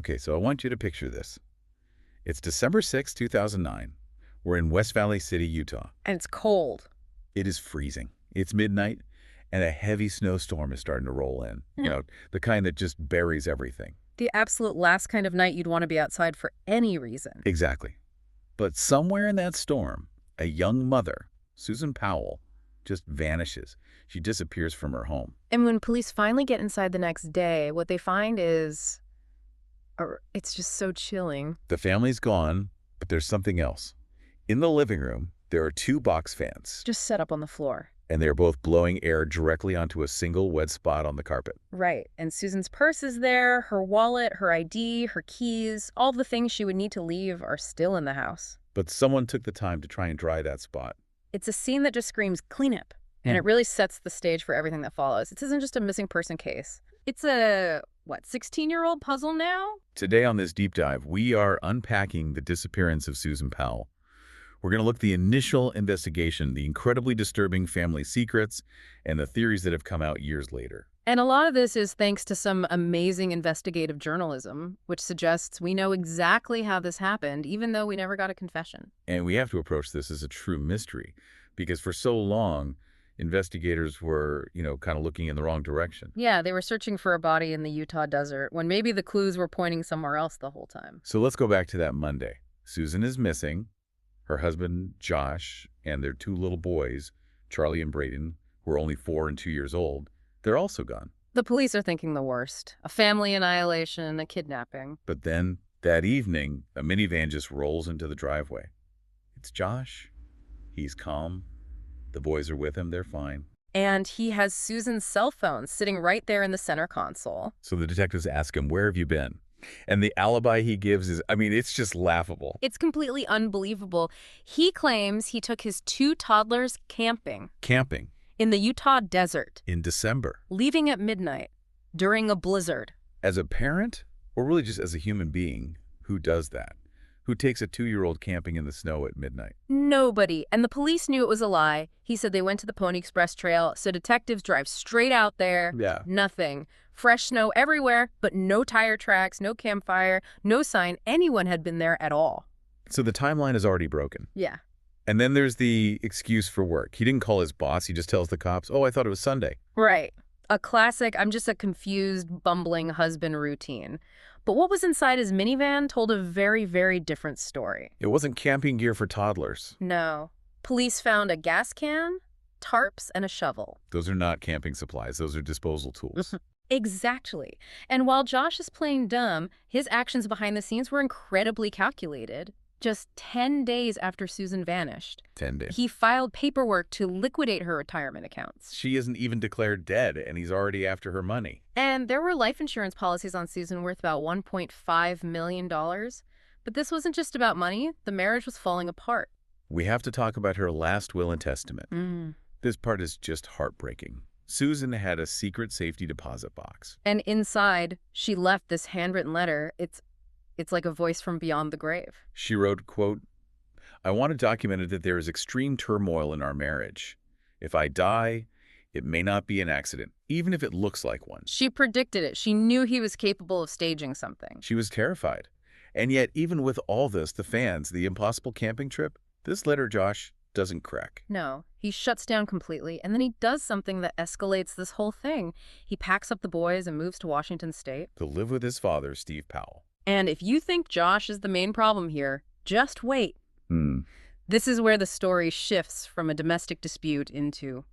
Okay, so I want you to picture this. It's December 6, 2009. We're in West Valley City, Utah. And it's cold. It is freezing. It's midnight, and a heavy snowstorm is starting to roll in. The kind that just buries everything. The absolute last kind of night you'd want to be outside for any reason. Exactly. But somewhere in that storm, a young mother, Susan Powell, just vanishes. She disappears from her home. And when police finally get inside the next day, what they find is... it's just so chilling. The family's gone, but there's something else. In the living room, there are 2 box fans. Just set up on the floor. And they're both blowing air directly onto a single wet spot on the carpet. Right. And Susan's purse is there, her wallet, her ID, her keys, all the things she would need to leave are still in the house. But someone took the time to try and dry that spot. It's a scene that just screams cleanup. And it really sets the stage for everything that follows. This isn't just a missing person case. It's a, 16-year-old puzzle now? Today on this deep dive, we are unpacking the disappearance of Susan Powell. We're going to look at the initial investigation, the incredibly disturbing family secrets, and the theories that have come out years later. And a lot of this is thanks to some amazing investigative journalism, which suggests we know exactly how this happened, even though we never got a confession. And we have to approach this as a true mystery, because for so long, investigators were, kind of looking in the wrong direction. Yeah, they were searching for a body in the Utah desert when maybe the clues were pointing somewhere else the whole time. So let's go back to that Monday. Susan is missing. Her husband, Josh, and their 2 little boys, Charlie and Braden, who are only 4 and 2 years old, they're also gone. The police are thinking the worst. A family annihilation, a kidnapping. But then, that evening, a minivan just rolls into the driveway. It's Josh. He's calm. The boys are with him. They're fine. And he has Susan's cell phone sitting right there in the center console. So the detectives ask him, "Where have you been?" And the alibi he gives is, it's just laughable. It's completely unbelievable. He claims he took his 2 toddlers camping. Camping. In the Utah desert. In December. Leaving at midnight. During a blizzard. As a parent, or really just as a human being, who does that? Who takes a 2-year-old camping in the snow at midnight? Nobody. And the police knew it was a lie. He said they went to the Pony Express Trail, so detectives drive straight out there. Yeah. Nothing. Fresh snow everywhere, but no tire tracks, no campfire, no sign anyone had been there at all. So the timeline is already broken. Yeah. And then there's the excuse for work. He didn't call his boss. He just tells the cops, "Oh, I thought it was Sunday." Right. A classic, I'm just a confused, bumbling husband routine. But what was inside his minivan told a very, very different story. It wasn't camping gear for toddlers. No. Police found a gas can, tarps, and a shovel. Those are not camping supplies. Those are disposal tools. Exactly. And while Josh is playing dumb, his actions behind the scenes were incredibly calculated. Just 10 days after Susan vanished, 10 days. he filed paperwork to liquidate her retirement accounts. She isn't even declared dead, and he's already after her money. And there were life insurance policies on Susan worth about $1.5 million. But this wasn't just about money. The marriage was falling apart. We have to talk about her last will and testament. This part is just heartbreaking. Susan had a secret safety deposit box. And inside, she left this handwritten letter. It's like a voice from beyond the grave. She wrote, quote, "I want it documented that there is extreme turmoil in our marriage. If I die, it may not be an accident, even if it looks like one." She predicted it. She knew he was capable of staging something. She was terrified. And yet, even with all this, the fans, the impossible camping trip, this letter, Josh, doesn't crack. No, he shuts down completely, and then he does something that escalates this whole thing. He packs up the boys and moves to Washington State. To live with his father, Steve Powell. And if you think Josh is the main problem here, just wait. This is where the story shifts from a domestic dispute into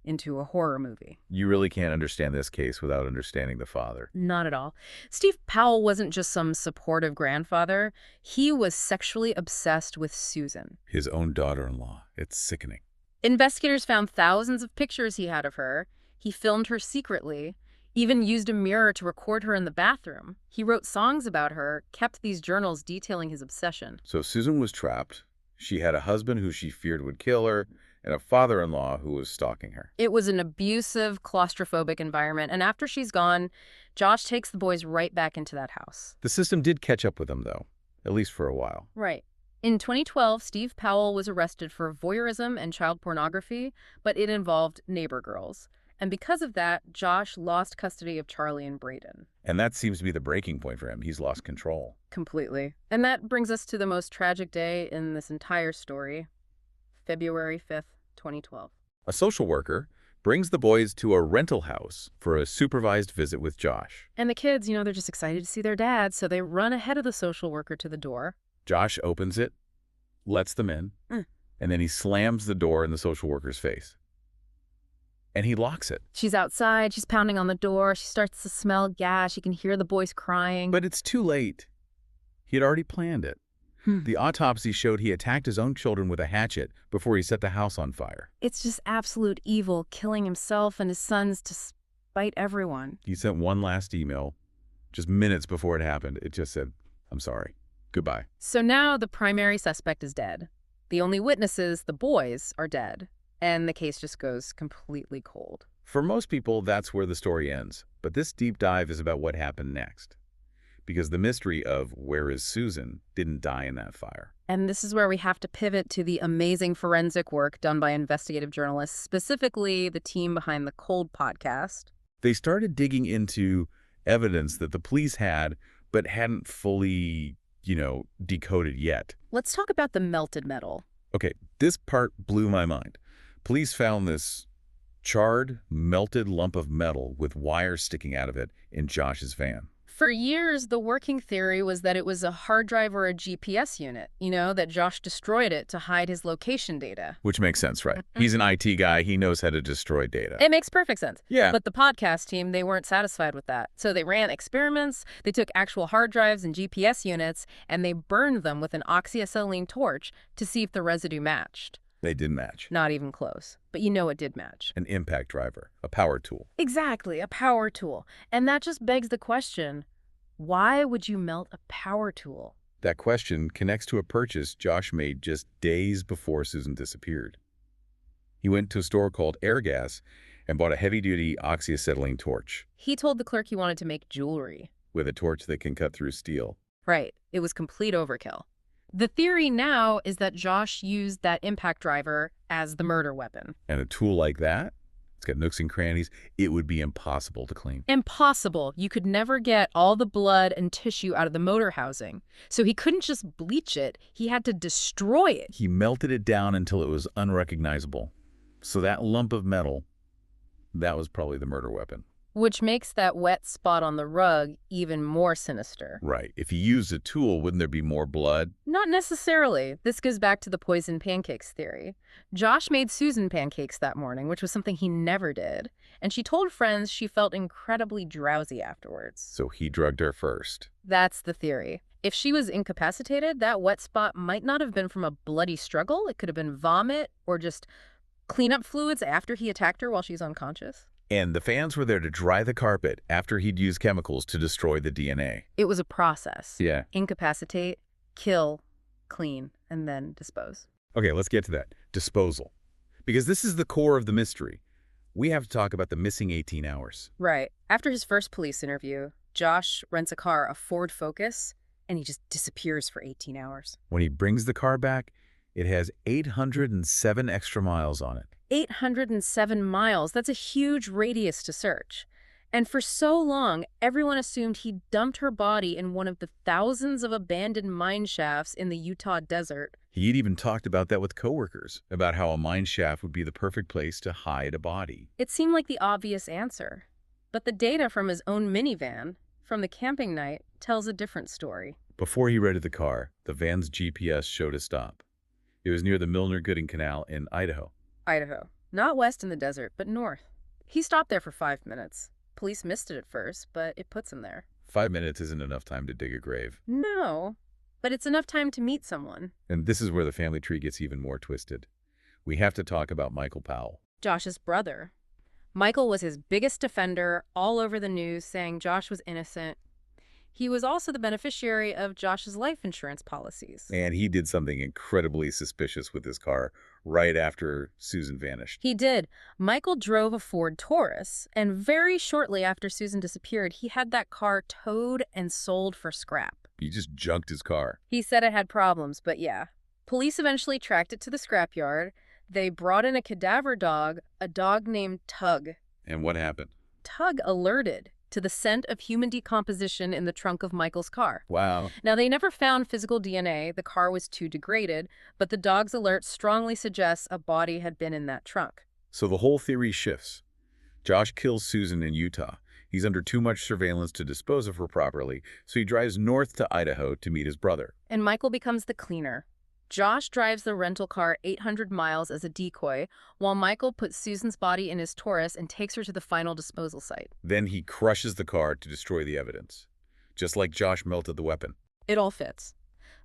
a horror movie. You really can't understand this case without understanding the father. Not at all. Steve Powell wasn't just some supportive grandfather. He was sexually obsessed with Susan. His own daughter-in-law. It's sickening. Investigators found thousands of pictures he had of her. He filmed her secretly, even used a mirror to record her in the bathroom. He wrote songs about her, kept these journals detailing his obsession. So Susan was trapped. She had a husband who she feared would kill her, and a father-in-law who was stalking her. It was an abusive, claustrophobic environment, and after she's gone, Josh takes the boys right back into that house. The system did catch up with them, though, at least for a while. Right. In 2012, Steve Powell was arrested for voyeurism and child pornography, but it involved neighbor girls. And because of that, Josh lost custody of Charlie and Braden. And that seems to be the breaking point for him. He's lost control. Completely. And that brings us to the most tragic day in this entire story, February 5th, 2012. A social worker brings the boys to a rental house for a supervised visit with Josh. And the kids, they're just excited to see their dad, so they run ahead of the social worker to the door. Josh opens it, lets them in, and then he slams the door in the social worker's face. And he locks it. She's outside, she's pounding on the door, she starts to smell gas, she can hear the boys crying. But it's too late. He had already planned it. The autopsy showed he attacked his own children with a hatchet before he set the house on fire. It's just absolute evil, killing himself and his sons to spite everyone. He sent one last email, just minutes before it happened. It just said, "I'm sorry. Goodbye." So now the primary suspect is dead. The only witnesses, the boys, are dead. And the case just goes completely cold. For most people, that's where the story ends. But this deep dive is about what happened next. Because the mystery of where is Susan didn't die in that fire. And this is where we have to pivot to the amazing forensic work done by investigative journalists, specifically the team behind the Cold podcast. They started digging into evidence that the police had, but hadn't fully, decoded yet. Let's talk about the melted metal. Okay, this part blew my mind. Police found this charred, melted lump of metal with wires sticking out of it in Josh's van. For years, the working theory was that it was a hard drive or a GPS unit, that Josh destroyed it to hide his location data. Which makes sense, right? He's an IT guy. He knows how to destroy data. It makes perfect sense. Yeah. But the podcast team, they weren't satisfied with that. So they ran experiments, they took actual hard drives and GPS units, and they burned them with an oxyacetylene torch to see if the residue matched. They didn't match. Not even close. But it did match. An impact driver, a power tool. Exactly, a power tool. And that just begs the question, why would you melt a power tool? That question connects to a purchase Josh made just days before Susan disappeared. He went to a store called Airgas and bought a heavy-duty oxyacetylene torch. He told the clerk he wanted to make jewelry. With a torch that can cut through steel. Right. It was complete overkill. The theory now is that Josh used that impact driver as the murder weapon. And a tool like that, it's got nooks and crannies, it would be impossible to clean. Impossible. You could never get all the blood and tissue out of the motor housing. So he couldn't just bleach it. He had to destroy it. He melted it down until it was unrecognizable. So that lump of metal, that was probably the murder weapon. Which makes that wet spot on the rug even more sinister. Right. If he used a tool, wouldn't there be more blood? Not necessarily. This goes back to the poison pancakes theory. Josh made Susan pancakes that morning, which was something he never did. And she told friends she felt incredibly drowsy afterwards. So he drugged her first. That's the theory. If she was incapacitated, that wet spot might not have been from a bloody struggle. It could have been vomit or just cleanup fluids after he attacked her while she's unconscious. And the fans were there to dry the carpet after he'd used chemicals to destroy the DNA. It was a process. Yeah. Incapacitate, kill, clean, and then dispose. Okay, let's get to that. Disposal. Because this is the core of the mystery. We have to talk about the missing 18 hours. Right. After his first police interview, Josh rents a car, a Ford Focus, and he just disappears for 18 hours. When he brings the car back, it has 807 extra miles on it. 807 miles. That's a huge radius to search. And for so long, everyone assumed he dumped her body in one of the thousands of abandoned mine shafts in the Utah desert. He'd even talked about that with coworkers, about how a mine shaft would be the perfect place to hide a body. It seemed like the obvious answer. But the data from his own minivan, from the camping night, tells a different story. Before he rented the car, the van's GPS showed a stop. It was near the Milner-Gooding Canal in Idaho. Idaho. Not west in the desert, but north. He stopped there for 5 minutes. Police missed it at first, but it puts him there. 5 minutes isn't enough time to dig a grave. No, but it's enough time to meet someone. And this is where the family tree gets even more twisted. We have to talk about Michael Powell. Josh's brother. Michael was his biggest defender, all over the news, saying Josh was innocent. He was also the beneficiary of Josh's life insurance policies. And he did something incredibly suspicious with his car right after Susan vanished. He did. Michael drove a Ford Taurus, and very shortly after Susan disappeared, he had that car towed and sold for scrap. He just junked his car. He said it had problems, but yeah. Police eventually tracked it to the scrapyard. They brought in a cadaver dog, a dog named Tug. And what happened? Tug alerted to the scent of human decomposition in the trunk of Michael's car. Wow. Now, they never found physical DNA. The car was too degraded, but the dog's alert strongly suggests a body had been in that trunk. So the whole theory shifts. Josh kills Susan in Utah. He's under too much surveillance to dispose of her properly, so he drives north to Idaho to meet his brother. And Michael becomes the cleaner. Josh drives the rental car 800 miles as a decoy, while Michael puts Susan's body in his Taurus and takes her to the final disposal site. Then he crushes the car to destroy the evidence, just like Josh melted the weapon. It all fits.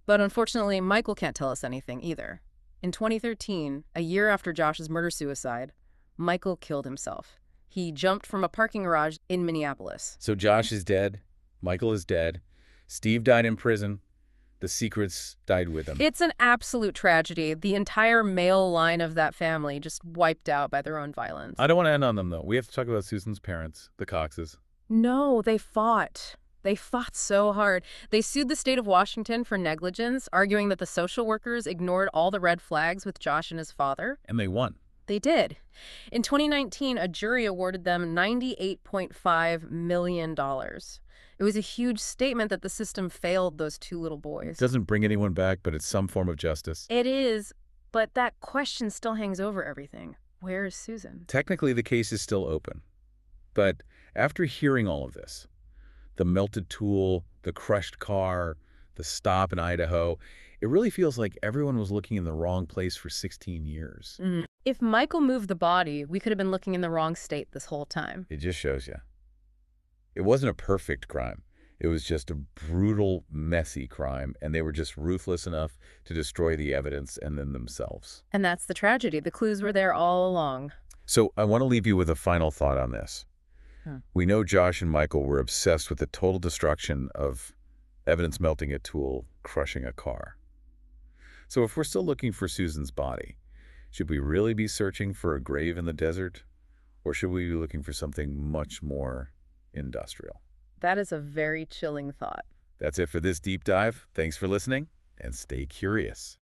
But unfortunately, Michael can't tell us anything either. In 2013, a year after Josh's murder-suicide, Michael killed himself. He jumped from a parking garage in Minneapolis. So Josh is dead, Michael is dead, Steve died in prison, the secrets died with him. It's an absolute tragedy. The entire male line of that family just wiped out by their own violence. I don't want to end on them, though. We have to talk about Susan's parents, the Coxes. No, they fought. They fought so hard. They sued the state of Washington for negligence, arguing that the social workers ignored all the red flags with Josh and his father. And they won. They did. In 2019, a jury awarded them $98.5 million. It was a huge statement that the system failed those two little boys. It doesn't bring anyone back, but it's some form of justice. It is, but that question still hangs over everything. Where is Susan? Technically, the case is still open. But after hearing all of this, the melted tool, the crushed car, the stop in Idaho, it really feels like everyone was looking in the wrong place for 16 years. If Michael moved the body, we could have been looking in the wrong state this whole time. It just shows you. It wasn't a perfect crime. It was just a brutal, messy crime, and they were just ruthless enough to destroy the evidence and then themselves. And that's the tragedy. The clues were there all along. So I want to leave you with a final thought on this. We know Josh and Michael were obsessed with the total destruction of evidence melting a tool, crushing a car. So if we're still looking for Susan's body, should we really be searching for a grave in the desert? Or should we be looking for something much more industrial? That is a very chilling thought. That's it for this deep dive. Thanks for listening, and stay curious.